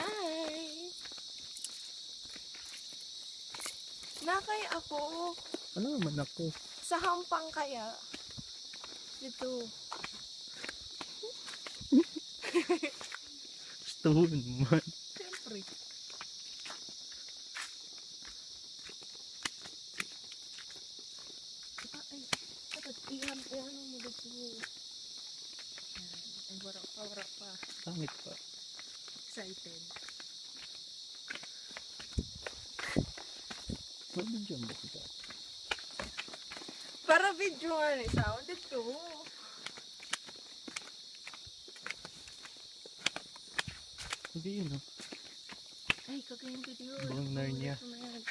Hi! Nakay ako. Ano naman ako? Sa hampang kaya. Dito. Stone man. Siyempre. Ay, dapat iyan mo dito. Ay, wala pa. Pangit pa. Excited. Mabidyo mo kita. Para video nga ni sound dito. Hindi yun oh. Ay, kagayang video. Buong Narnia. Yan.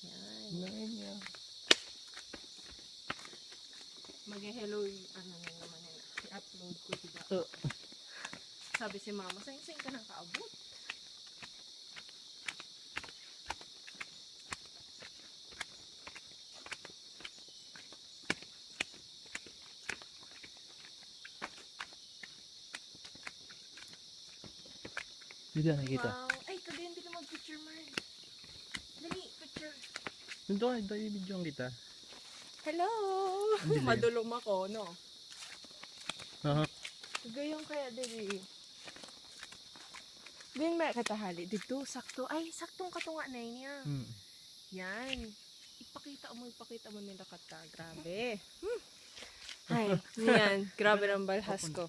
Yan. Narnia. Mag-hello ano na naman yun. I-upload ko diba? Sabi si mama, sayang ka nang kaabot. Hindi na nakikita. Wow. Ay, kagayang din na mag-picture, Mark. Dali, picture. Nandito ka, dahil video ang kita. Hello! Dilim. Madulom ako, no? Gayong kaya dili. Gayong may katahali. Dito, sakto. Ay, saktong katunga na yun niya. Yan. Ipakita mo nila kata. Grabe. Ay, yan. Grabe ang balhas ko.